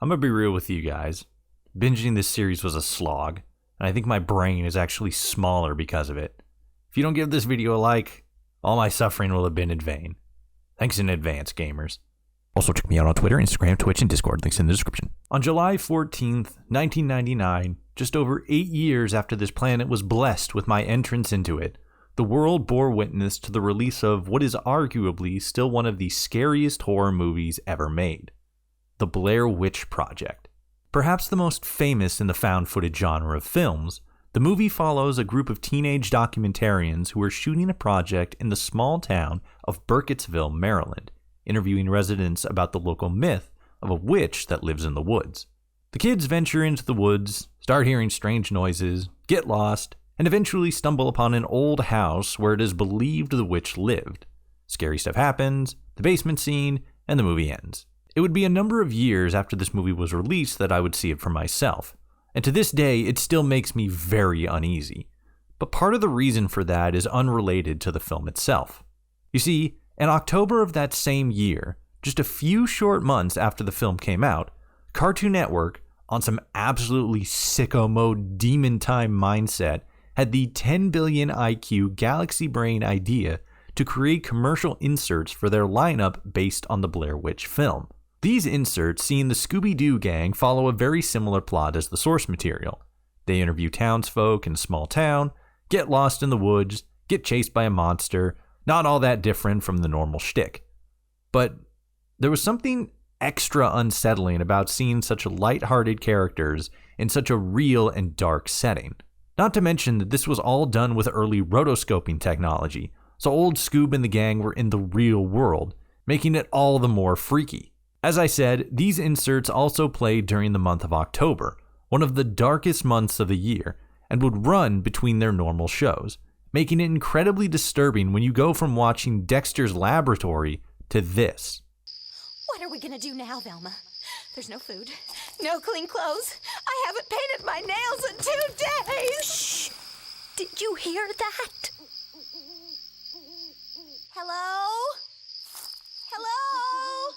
I'm gonna be real with you guys. Binging this series was a slog, and I think my brain is actually smaller because of it. If you don't give this video a like, all my suffering will have been in vain. Thanks in advance, gamers. Also check me out on Twitter, Instagram, Twitch, and Discord. Links in the description. On July 14th, 1999, just over 8 years after this planet was blessed with my entrance into it, the world bore witness to the release of what is arguably still one of the scariest horror movies ever made, The Blair Witch Project. Perhaps the most famous in the found footage genre of films, the movie follows a group of teenage documentarians who are shooting a project in the small town of Burkittsville, Maryland, interviewing residents about the local myth of a witch that lives in the woods. The kids venture into the woods, start hearing strange noises, get lost, and eventually stumble upon an old house where it is believed the witch lived. Scary stuff happens, the basement scene, and the movie ends. It would be a number of years after this movie was released that I would see it for myself, and to this day it still makes me very uneasy. But part of the reason for that is unrelated to the film itself. You see, in October of that same year, just a few short months after the film came out, Cartoon Network, on some absolutely sicko mode demon time mindset, had the 10 billion IQ galaxy brain idea to create commercial inserts for their lineup based on the Blair Witch film. These inserts seeing the Scooby-Doo gang follow a very similar plot as the source material. They interview townsfolk in a small town, get lost in the woods, get chased by a monster, not all that different from the normal shtick. But there was something extra unsettling about seeing such light-hearted characters in such a real and dark setting. Not to mention that this was all done with early rotoscoping technology, so old Scoob and the gang were in the real world, making it all the more freaky. As I said, these inserts also played during the month of October, one of the darkest months of the year, and would run between their normal shows, making it incredibly disturbing when you go from watching Dexter's Laboratory to this. What are we gonna do now, Velma? There's no food, no clean clothes. I haven't painted my nails in 2 days. Shh! Did you hear that? Hello? Hello?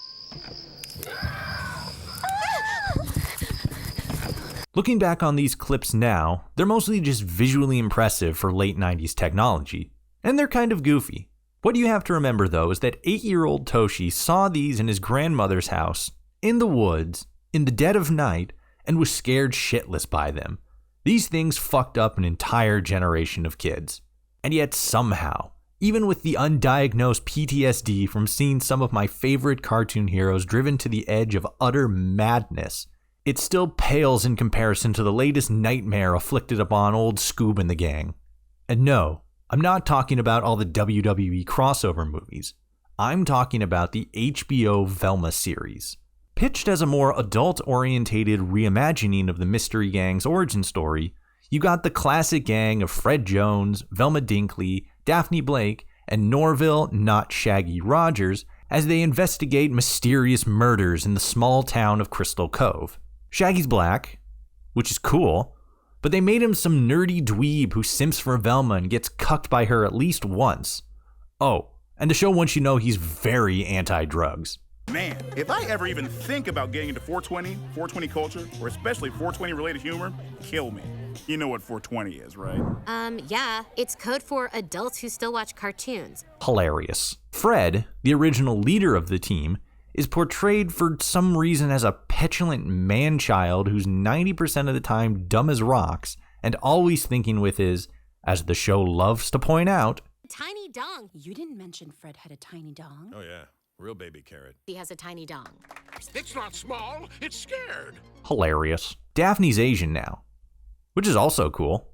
Looking back on these clips now, they're mostly just visually impressive for late 90s technology, and they're kind of goofy. What you have to remember though is that 8-year-old Toshi saw these in his grandmother's house, in the woods, in the dead of night, and was scared shitless by them. These things fucked up an entire generation of kids. And yet somehow, even with the undiagnosed PTSD from seeing some of my favorite cartoon heroes driven to the edge of utter madness, it still pales in comparison to the latest nightmare afflicted upon old Scoob and the gang. And no, I'm not talking about all the WWE crossover movies. I'm talking about the HBO Velma series. Pitched as a more adult-orientated reimagining of the Mystery Gang's origin story, you got the classic gang of Fred Jones, Velma Dinkley, Daphne Blake, and Norville, not Shaggy Rogers, as they investigate mysterious murders in the small town of Crystal Cove. Shaggy's black, which is cool, but they made him some nerdy dweeb who simps for Velma and gets cucked by her at least once. Oh, and the show wants you to know he's very anti-drugs. Man, if I ever even think about getting into 420 culture, or especially 420 related humor, kill me. You know what 420 is, right? Yeah, it's code for adults who still watch cartoons. Hilarious. Fred, the original leader of the team, is portrayed for some reason as a petulant man-child who's 90% of the time dumb as rocks and always thinking with his, as the show loves to point out, Tiny dong. You didn't mention Fred had a tiny dong. Oh yeah, real baby carrot. He has a tiny dong. It's not small, it's scared. Hilarious. Daphne's Asian now, which is also cool.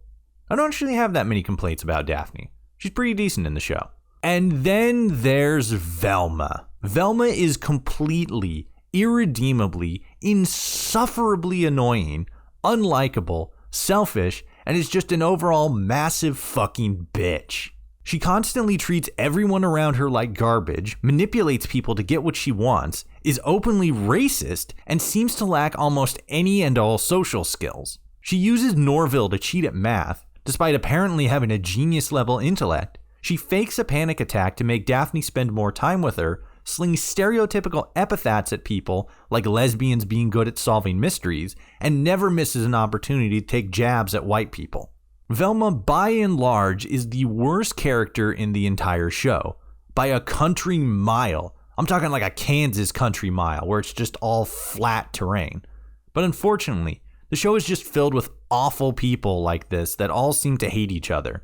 I don't actually have that many complaints about Daphne. She's pretty decent in the show. And then there's Velma. Velma is completely, irredeemably, insufferably annoying, unlikable, selfish, and is just an overall massive fucking bitch. She constantly treats everyone around her like garbage, manipulates people to get what she wants, is openly racist, and seems to lack almost any and all social skills. She uses Norville to cheat at math, despite apparently having a genius-level intellect. She fakes a panic attack to make Daphne spend more time with her, slings stereotypical epithets at people like lesbians being good at solving mysteries, and never misses an opportunity to take jabs at white people. Velma, by and large, is the worst character in the entire show, by a country mile. I'm talking like a Kansas country mile, where it's just all flat terrain. But unfortunately, the show is just filled with awful people like this that all seem to hate each other,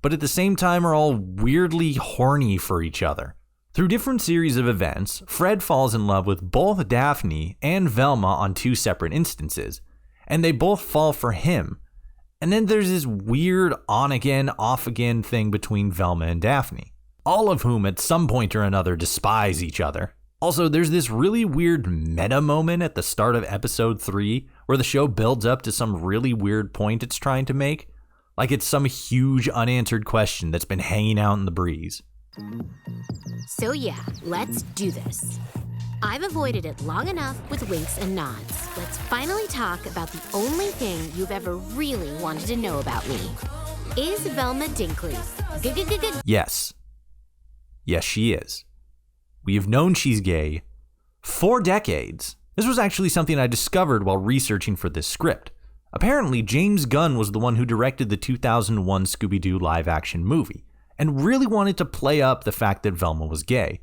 but at the same time are all weirdly horny for each other. Through different series of events, Fred falls in love with both Daphne and Velma on 2 separate instances, and they both fall for him. And then there's this weird on-again, off-again thing between Velma and Daphne, all of whom at some point or another despise each other. Also, there's this really weird meta moment at the start of episode 3 where the show builds up to some really weird point it's trying to make, like it's some huge unanswered question that's been hanging out in the breeze. So yeah, let's do this. I've avoided it long enough with winks and nods. Let's finally talk about the only thing you've ever really wanted to know about me. Is Velma Dinkley? Yes. Yes, she is. We have known she's gay for decades. This was actually something I discovered while researching for this script. Apparently, James Gunn was the one who directed the 2001 Scooby-Doo live-action movie, and really wanted to play up the fact that Velma was gay,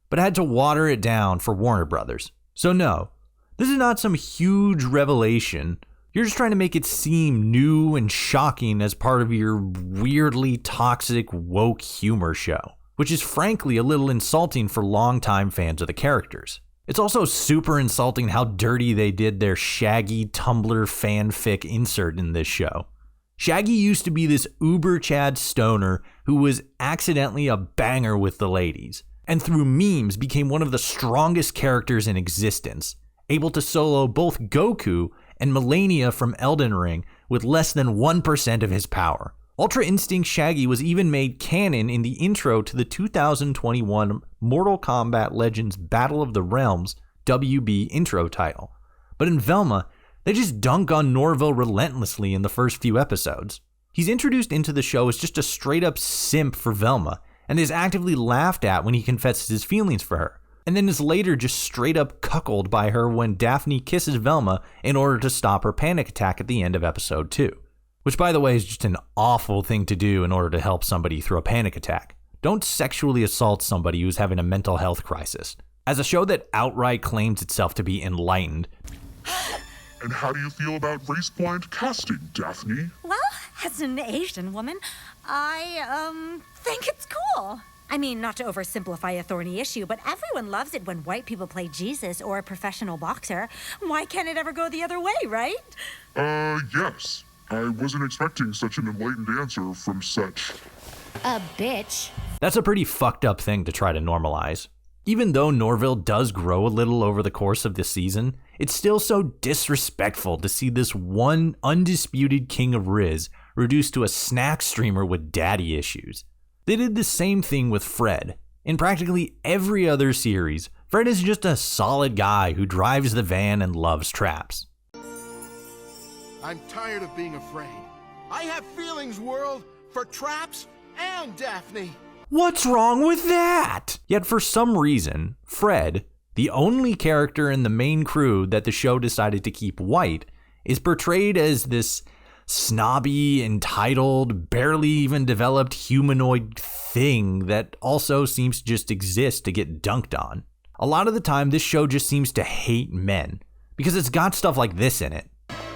but had to water it down for Warner Brothers. So no, this is not some huge revelation. You're just trying to make it seem new and shocking as part of your weirdly toxic woke humor show, which is frankly a little insulting for longtime fans of the characters. It's also super insulting how dirty they did their Shaggy Tumblr fanfic insert in this show. Shaggy used to be this uber Chad stoner who was accidentally a banger with the ladies, and through memes became one of the strongest characters in existence, able to solo both Goku and Melania from Elden Ring with less than 1% of his power. Ultra Instinct Shaggy was even made canon in the intro to the 2021 Mortal Kombat Legends Battle of the Realms WB intro title. But in Velma, they just dunk on Norville relentlessly in the first few episodes. He's introduced into the show as just a straight up simp for Velma, and is actively laughed at when he confesses his feelings for her, and then is later just straight up cuckolded by her when Daphne kisses Velma in order to stop her panic attack at the end of episode 2. Which, by the way, is just an awful thing to do in order to help somebody through a panic attack. Don't sexually assault somebody who's having a mental health crisis. As a show that outright claims itself to be enlightened. And how do you feel about race-blind casting, Daphne? Well, as an Asian woman, I think it's cool. I mean, not to oversimplify a thorny issue, but everyone loves it when white people play Jesus or a professional boxer. Why can't it ever go the other way, right? Yes. I wasn't expecting such an enlightened answer from such A bitch. That's a pretty fucked up thing to try to normalize. Even though Norville does grow a little over the course of the season, it's still so disrespectful to see this one undisputed king of Riz reduced to a snack streamer with daddy issues. They did the same thing with Fred. In practically every other series, Fred is just a solid guy who drives the van and loves traps. I'm tired of being afraid. I have feelings, world, for traps and Daphne. What's wrong with that? Yet for some reason, Fred, the only character in the main crew that the show decided to keep white, is portrayed as this snobby, entitled, barely even developed humanoid thing that also seems to just exist to get dunked on. A lot of the time, this show just seems to hate men, because it's got stuff like this in it.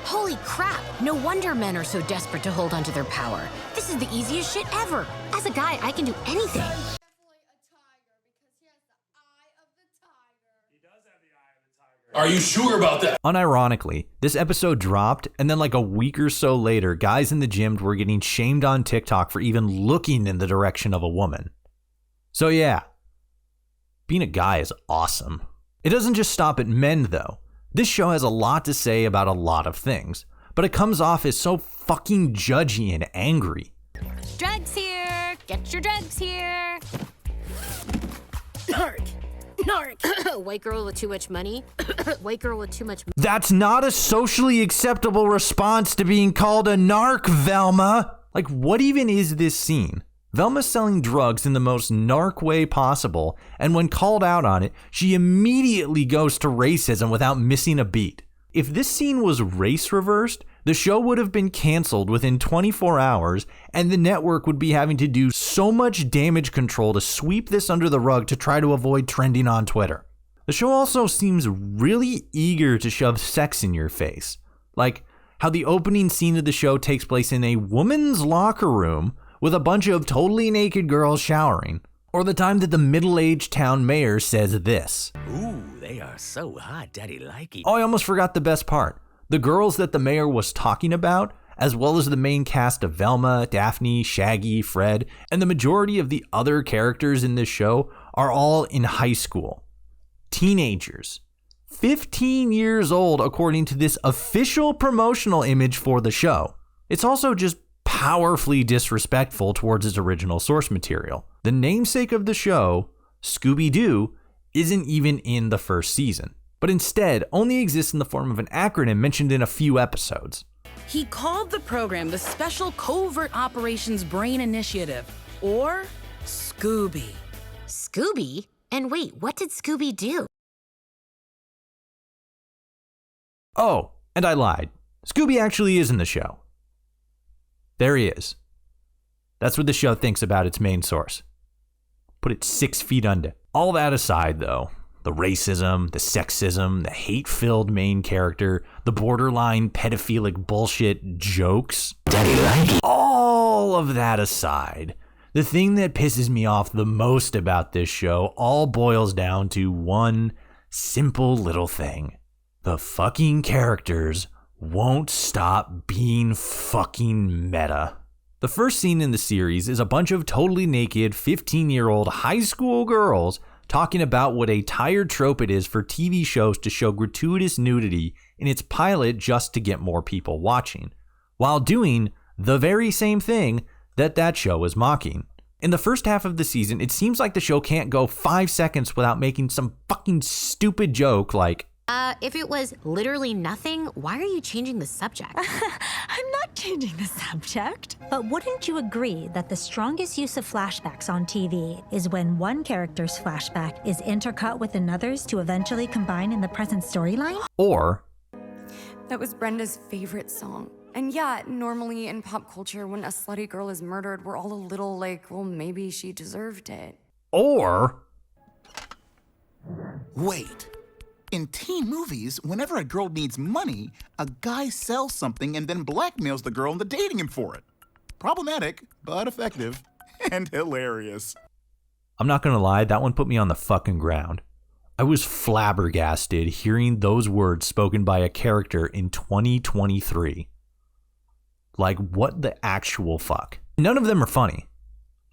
Holy crap, no wonder men are so desperate to hold onto their power. This is the easiest shit ever. As a guy, I can do anything. Are you sure about that? Unironically, this episode dropped, and then like a week or so later, guys in the gym were getting shamed on TikTok for even looking in the direction of a woman. So yeah, being a guy is awesome. It doesn't just stop at men though. This show has a lot to say about a lot of things, but it comes off as so fucking judgy and angry. Drugs here! Get your drugs here! Narc! Narc! White girl with too much money? White girl with too much money. That's not a socially acceptable response to being called a narc, Velma! Like, what even is this scene? Velma's selling drugs in the most narc way possible, and when called out on it, she immediately goes to racism without missing a beat. If this scene was race reversed, the show would have been canceled within 24 hours, and the network would be having to do so much damage control to sweep this under the rug to try to avoid trending on Twitter. The show also seems really eager to shove sex in your face, like how the opening scene of the show takes place in a woman's locker room with a bunch of totally naked girls showering, or the time that the middle-aged town mayor says this. Ooh, they are so hot, daddy like it. Oh, I almost forgot the best part. The girls that the mayor was talking about, as well as the main cast of Velma, Daphne, Shaggy, Fred, and the majority of the other characters in this show are all in high school. Teenagers. 15 years old according to this official promotional image for the show. It's also just powerfully disrespectful towards its original source material. The namesake of the show, Scooby-Doo, isn't even in the first season, but instead only exists in the form of an acronym mentioned in a few episodes. He called the program the Special Covert Operations Brain Initiative, or Scooby. Scooby? And wait, what did Scooby do? Oh, and I lied. Scooby actually is in the show. There he is. That's what the show thinks about its main source. Put it 6 feet under. All that aside, though, the racism, the sexism, the hate-filled main character, the borderline pedophilic bullshit jokes, all of that aside, the thing that pisses me off the most about this show all boils down to one simple little thing. The fucking characters won't stop being fucking meta. The first scene in the series is a bunch of totally naked 15-year-old high school girls talking about what a tired trope it is for TV shows to show gratuitous nudity in its pilot just to get more people watching, while doing the very same thing that show is mocking. In the first half of the season, it seems like the show can't go 5 seconds without making some fucking stupid joke like, If it was literally nothing, why are you changing the subject? I'm not changing the subject. But wouldn't you agree that the strongest use of flashbacks on TV is when one character's flashback is intercut with another's to eventually combine in the present storyline? or That was Brenda's favorite song. And yeah, normally in pop culture, when a slutty girl is murdered, we're all a little like, well, maybe she deserved it. or Wait. In teen movies, whenever a girl needs money, a guy sells something and then blackmails the girl into dating him for it. Problematic, but effective. And hilarious. I'm not gonna lie, that one put me on the fucking ground. I was flabbergasted hearing those words spoken by a character in 2023. Like, what the actual fuck? None of them are funny.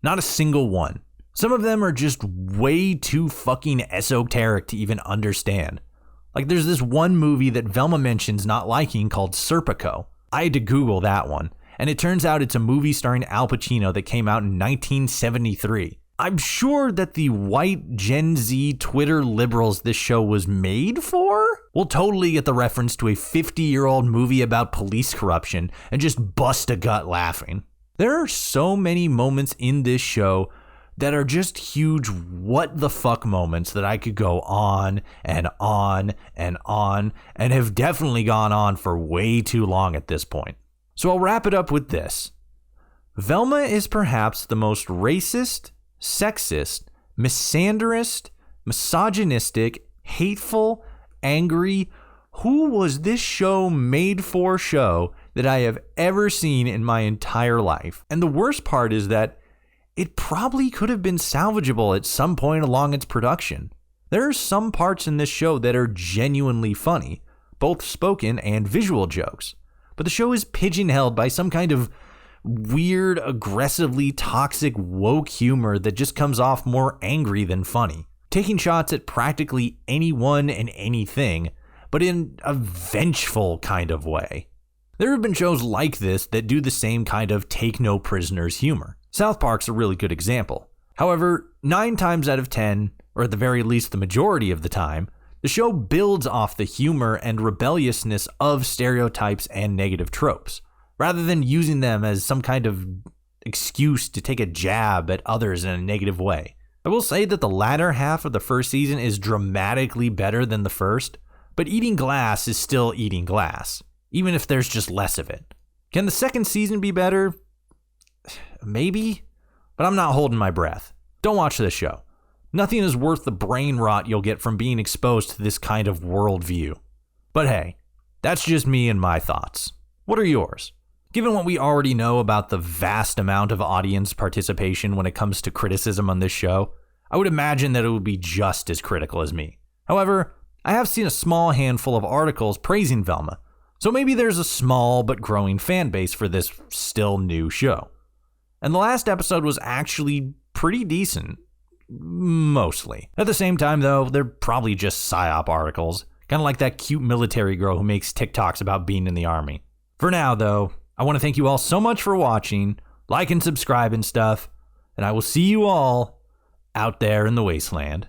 Not a single one. Some of them are just way too fucking esoteric to even understand. Like, there's this one movie that Velma mentions not liking called Serpico. I had to Google that one, and it turns out it's a movie starring Al Pacino that came out in 1973. I'm sure that the white Gen Z Twitter liberals this show was made for will totally get the reference to a 50-year-old movie about police corruption and just bust a gut laughing. There are so many moments in this show that are just huge what the fuck moments that I could go on and on and on, and have definitely gone on for way too long at this point. So I'll wrap it up with this. Velma is perhaps the most racist, sexist, misandrist, misogynistic, hateful, angry, who was this show made for show that I have ever seen in my entire life. And the worst part is that it probably could have been salvageable at some point along its production. There are some parts in this show that are genuinely funny, both spoken and visual jokes, but the show is pigeon-held by some kind of weird, aggressively toxic, woke humor that just comes off more angry than funny, taking shots at practically anyone and anything, but in a vengeful kind of way. There have been shows like this that do the same kind of take no prisoners humor. South Park's a really good example. However, 9 times out of 10, or at the very least the majority of the time, the show builds off the humor and rebelliousness of stereotypes and negative tropes, rather than using them as some kind of excuse to take a jab at others in a negative way. I will say that the latter half of the first season is dramatically better than the first, but eating glass is still eating glass, even if there's just less of it. Can the second season be better? Maybe, but I'm not holding my breath. Don't watch this show. Nothing is worth the brain rot you'll get from being exposed to this kind of worldview. But hey, that's just me and my thoughts. What are yours? Given what we already know about the vast amount of audience participation when it comes to criticism on this show, I would imagine that it would be just as critical as me. However, I have seen a small handful of articles praising Velma, so maybe there's a small but growing fan base for this still new show. And the last episode was actually pretty decent. Mostly. At the same time, though, they're probably just psyop articles, kind of like that cute military girl who makes TikToks about being in the army. For now, though, I want to thank you all so much for watching, like and subscribe and stuff, and I will see you all out there in the wasteland.